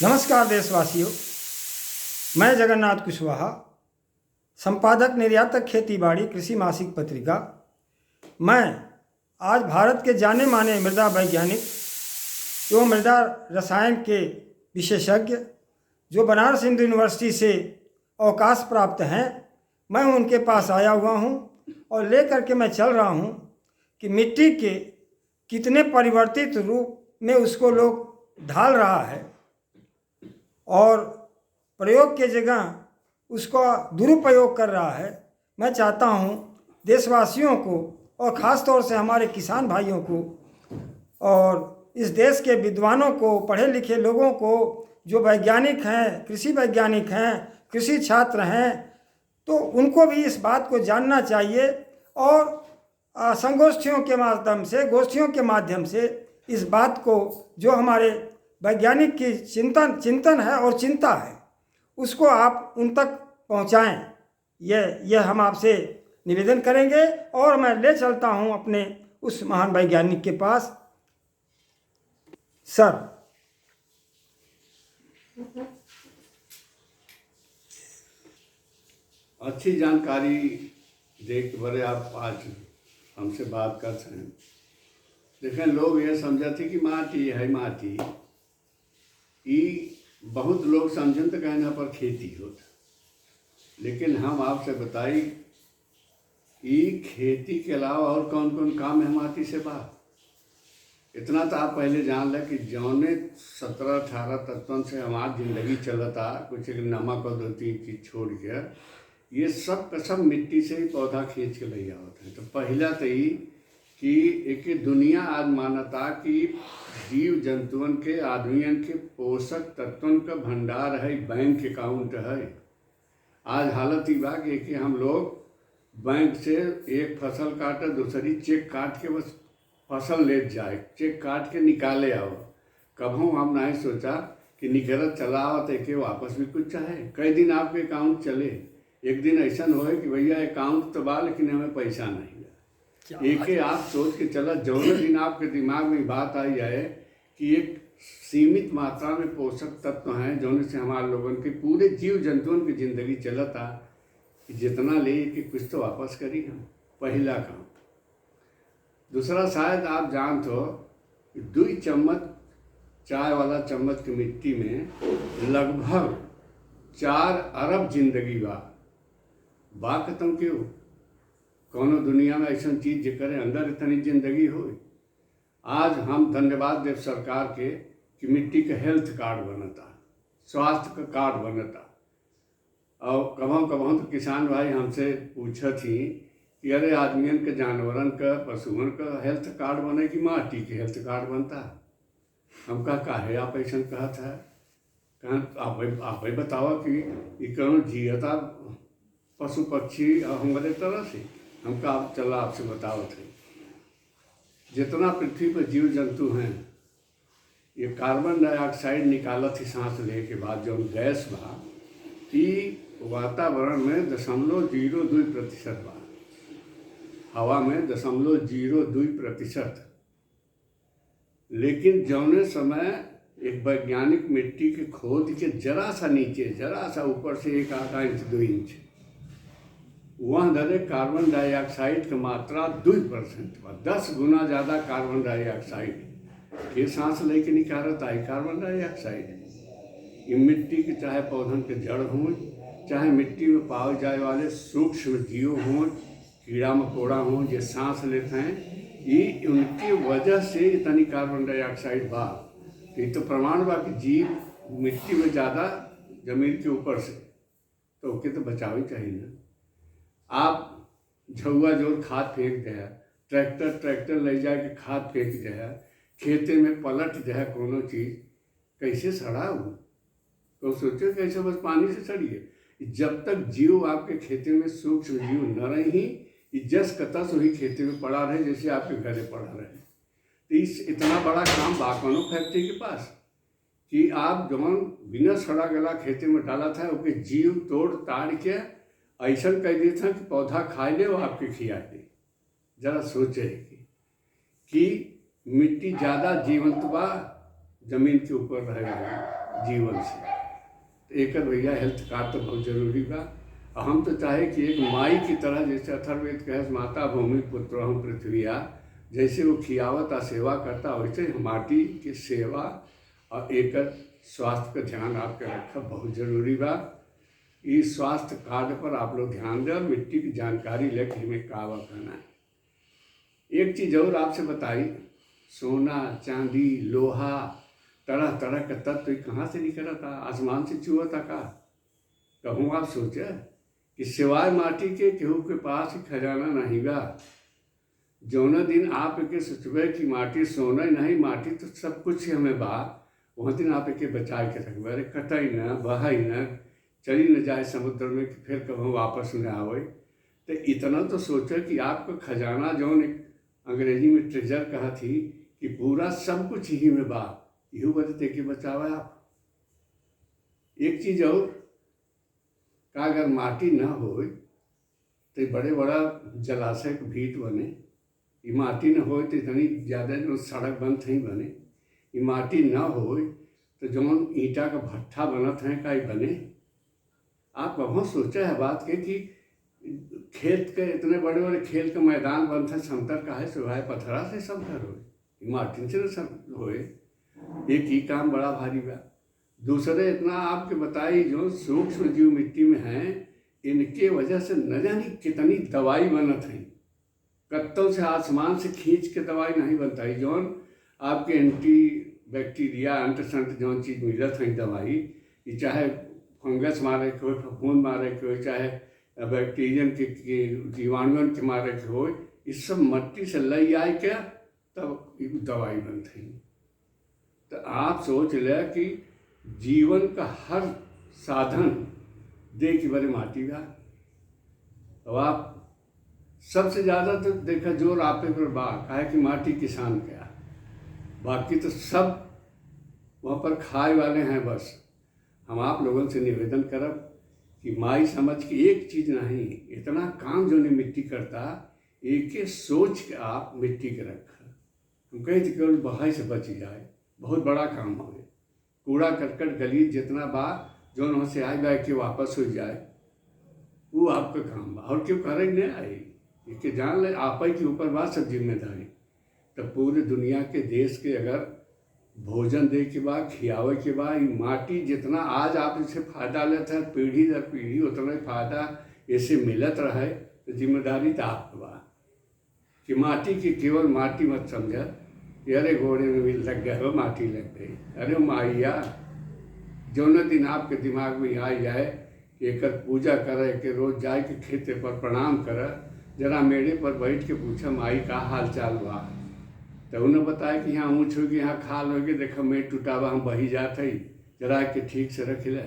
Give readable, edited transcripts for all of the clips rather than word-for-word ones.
नमस्कार देशवासियों, मैं जगन्नाथ कुशवाहा, संपादक निर्यातक खेतीबाड़ी कृषि मासिक पत्रिका। मैं आज भारत के जाने माने मृदा वैज्ञानिक एवं मृदा रसायन के विशेषज्ञ जो बनारस हिंदू यूनिवर्सिटी से अवकाश प्राप्त हैं, मैं उनके पास आया हुआ हूं और लेकर के मैं चल रहा हूं कि मिट्टी के कितने परिवर्तित रूप में उसको लोग ढाल रहा है और प्रयोग के जगह उसका दुरुपयोग कर रहा है। मैं चाहता हूं देशवासियों को और ख़ास तौर से हमारे किसान भाइयों को और इस देश के विद्वानों को, पढ़े लिखे लोगों को, जो वैज्ञानिक हैं, कृषि वैज्ञानिक हैं, कृषि छात्र हैं, तो उनको भी इस बात को जानना चाहिए और संगोष्ठियों के माध्यम से, गोष्ठियों के माध्यम से इस बात को, जो हमारे वैज्ञानिक की चिंतन है और चिंता है, उसको आप उन तक पहुंचाएं। यह हम आपसे निवेदन करेंगे और मैं ले चलता हूं अपने उस महान वैज्ञानिक के पास। सर, अच्छी जानकारी देख बड़े आप आज हमसे बात कर रहे हैं। देखें, लोग ये समझते कि माटी है, माटी बहुत लोग समझन तो कहना पर खेती होता, लेकिन हम आपसे बताई खेती के अलावा और कौन कौन काम है माटी से बाहर। इतना तो आप पहले जान लें कि जौने 17-18 तत्वों से हमारी जिंदगी चलता, कुछ एक नमक और 2-3 चीज़ छोड़ के, ये सब का सब मिट्टी से ही पौधा खींच के ले आवत है। तो पहला तो ही कि एक दुनिया आज मानता कि जीव जंतुओं के, आदमियों के पोषक तत्वों का भंडार है, बैंक अकाउंट है। आज हालत ही बा कि हम लोग बैंक से एक फसल काटे, दूसरी चेक काट के बस फसल ले जाए, चेक काट के निकाले आओ। कभी हम नहीं सोचा कि निकलत चला आओ तो के वापस भी कुछ चाहे, कई दिन आपके अकाउंट चले। एक दिन ऐसा होए कि भैया अकाउंट तो बा लेकिन हमें पैसा नहीं है। एक आप सोच के चला, जौने दिन आपके दिमाग में बात आई जाए कि एक सीमित मात्रा में पोषक तत्व हैं जौने से हमारे लोगों के पूरे जीव जंतुओं की जिंदगी चलता, कि जितना ले कि कुछ तो वापस करी हम। पहला काम। दूसरा, शायद आप जानते हो 2 चम्मच चाय वाला चम्मच की मिट्टी में लगभग 4 अरब जिंदगी बा खत्म क्यों? कौनो दुनिया में ऐसा चीज़ जेकर अंदर इतनी जिंदगी हो। आज हम धन्यवाद देव सरकार के कि मिट्टी का हेल्थ कार्ड बनता, स्वास्थ्य का कार्ड बनता। और कभी तो किसान भाई हमसे पूछा थी कि अरे आदमियों के, जानवरन का, पशुओं का हेल्थ कार्ड बने कि माटी के हेल्थ कार्ड बनता। हम काहे आप ऐसा कहा था? कहा आप ही बतावा कि ये कौन जियता पशु पक्षी हमारे तरह से। हम कहा चला आपसे बताओ थे, जितना पृथ्वी पर जीव जंतु हैं, ये कार्बन डाइऑक्साइड निकालत ही सांस ले के बाद जो गैस बा, वातावरण में 0.02% बा, हवा में 0.02%। लेकिन जौने समय एक वैज्ञानिक मिट्टी के खोद के जरा सा नीचे, जरा सा ऊपर से 1 आधा इंच 2 इंच वहाँ धरे कार्बन डाइऑक्साइड की मात्रा 2% बा। 10 गुना ज़्यादा कार्बन डाइऑक्साइड के सांस लेके निकालत आई कार्बन डाइऑक्साइड। ये मिट्टी के चाहे पौधन के जड़ हों, चाहे मिट्टी में पाए जाए वाले सूक्ष्म जीव हों, कीड़ा मकोड़ा हों, ये सांस लेते हैं, ये उनकी वजह से इतनी कार्बन डाइऑक्साइड बा। ये तो प्रमाण बा कि जीव मिट्टी में ज़्यादा जमीन के ऊपर से, तो ओके तो बचाव ही चाहिए ना। आप झुआ जोर खाद फेंक दे, ट्रैक्टर ले जाके खाद फेंक दे, खेते में पलट दे कोनो चीज़, कैसे सड़ा हो? तो सोचो कैसे बस पानी से सड़िए। जब तक जीव आपके खेती में सूक्ष्म जीव न रही, जस कतस वही खेती में पड़ा रहे जैसे आपके घरे पड़ा रहे। तो इस इतना बड़ा काम बागवानों फैक्ट्री के पास कि आप जौन बिना सड़ा गला खेती में डाला था, उसके जीव तोड़ ताड़ के ऐसा कह दिए था कि पौधा खाए ले वो आपके खिया दे। जरा सोचे कि मिट्टी ज़्यादा जीवंत बा जमीन के ऊपर रहेगा। जीवन से। तो एकर भैया हेल्थ कार्ड तो बहुत जरूरी बा। और हम तो चाहे कि एक माई की तरह, जैसे अथर्ववेद कहे माता भूमि पुत्रहम पृथ्वीया, जैसे वो खियावत आ सेवा करता, वैसे माटी की सेवा और एकर स्वास्थ्य का ध्यान आपके रखा बहुत जरूरी बा। इस स्वास्थ्य कार्ड पर आप लोग ध्यान दें और मिट्टी की जानकारी लेकर हमें कावा करना है। एक चीज़ और आपसे बताई, सोना चांदी लोहा तरह तरह का तत्व कहाँ से निकला था? आसमान से छुआ था का? कहूँ आप सोचे कि सिवाय माटी के केहू के पास ही खजाना नहीं बा। जौना दिन आप एके सोचबे कि माटी सोना नहीं, माटी तो सब कुछ ही हमें बा, वहाँ दिन आप एके बचा के रखबे। अरे कटाई न बहाई न चली न जाए समुद्र में कि फिर कभी वापस न आवे। तो इतना तो सोचो कि आपका खजाना जौन एक अंग्रेजी में ट्रेजर कहा थी कि पूरा सब कुछ ही में बा, यू बदते के बचावा आप। एक चीज़ और का, अगर माटी ना हो तो बड़े बड़ा जलाशय के भीट बने। ये माटी न हो तो इतनी ज़्यादा जो सड़क बनत ही बने। ये माटी ना हो तो जौन ईंटा का भट्ठा बनत है का बने। आप कहाँ सोचा है बात के कि खेत के इतने बड़े बड़े खेल के मैदान बनते समतर का है, सिवाय पत्थरा से समतर हो, माटी से न होए। एक ही काम बड़ा भारी बा। दूसरे इतना आपके बताई जो सूक्ष्म जीव मिट्टी में हैं, इनके वजह से न जानी कितनी दवाई बनत है। कत्तों से आसमान से खींच के दवाई नहीं बनता है। जौन आपके एंटी बैक्टीरिया एंटीसेप्टिक जौन चीज़ मिलत है दवाई, ये चाहे फंगस मारे के हो, फफूंद मारे के हो, चाहे बैक्टीरियन के जीवाणुओं के मारे के हो, इस सब मट्टी से लई आए क्या तब दवाई बनती है। तो आप सोच ले कि जीवन का हर साधन दे की बड़े माटी बा। अब आप सबसे ज़्यादा तो देखा जोर आपे पर बा, काहे कि माटी किसान क्या, बाकी तो सब वहाँ पर खाए वाले हैं। बस हम आप लोगों से निवेदन करब कि माई समझ के एक चीज़ नहीं, इतना काम जो नहीं मिट्टी करता, एक एक सोच के आप मिट्टी के रखा। हम कहीं तो केवल बहाई से बच जाए, बहुत बड़ा काम हो। कूड़ा करकट गली जितना बा जो वहाँ से आए बा के वापस हो जाए, वो आपका काम बा। और क्यों करे नहीं आई इसके जान ले, आप ही के ऊपर बा सब जिम्मेदारी। तो पूरे दुनिया के देश के अगर भोजन दे के बाद खियावे के बाद, माटी जितना आज आप इसे फायदा लेते हैं पीढ़ी दर पीढ़ी उतना फायदा इसे मिलत रहे। तो जिम्मेदारी तो आपका बा कि माटी की केवल माटी मत समझ कि अरे घोड़े में भी लग गए हो, माटी लग गई। अरे माइया जौन दिन आपके दिमाग में आ जाए कि एक पूजा करे कि रोज जाए के खेते पर प्रणाम कर, जरा मेड़े पर बैठ के पूछा माई का हाल चाल बा, तो उन्हें बताया कि यहाँ ऊँच होगी, यहाँ खाल होगी, देखो मेट टूटावा हम बही जात है, जरा के ठीक से रख ले।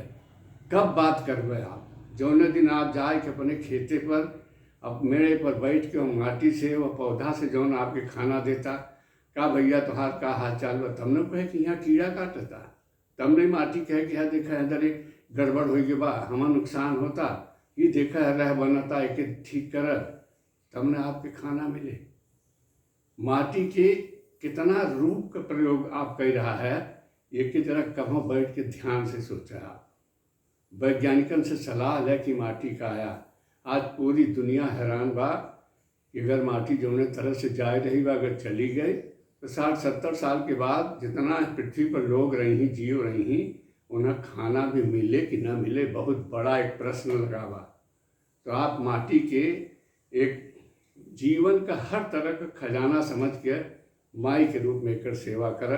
कब बात करबे आप? जौन दिन आप जाए के अपने खेते पर अब मेड़े पर बैठ के माटी से वह पौधा से जौन आपके खाना देता, का भैया तोहार का हाल चाल बा, तब न कहे कि यहाँ कीड़ा काटता, तब नहीं माटी कहे कि यहाँ देखा है अंदर गड़बड़ हो गई बा, हमारा नुकसान होता, ये देखा है रह बनता एक ठीक कर, तब न आपके खाना मिले। माटी के कितना रूप का प्रयोग आप कर रहा है, एक की तरह कहाँ बैठ के ध्यान से सोचा आप। वैज्ञानिकों से सलाह ले कि माटी का आया, आज पूरी दुनिया हैरान बा कि अगर माटी जौने तरह से जाए रही बा, अगर चली गई तो 60-70 साल के बाद जितना पृथ्वी पर लोग रही जीव रही, उन्हें खाना भी मिले कि ना मिले, बहुत बड़ा एक प्रश्न लगा बा। तो आप माटी के एक जीवन का हर तरह का खजाना समझ के माई के रूप में कर सेवा कर।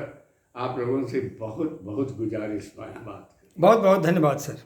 आप लोगों से बहुत बहुत गुजारिश बात। बहुत बहुत धन्यवाद सर।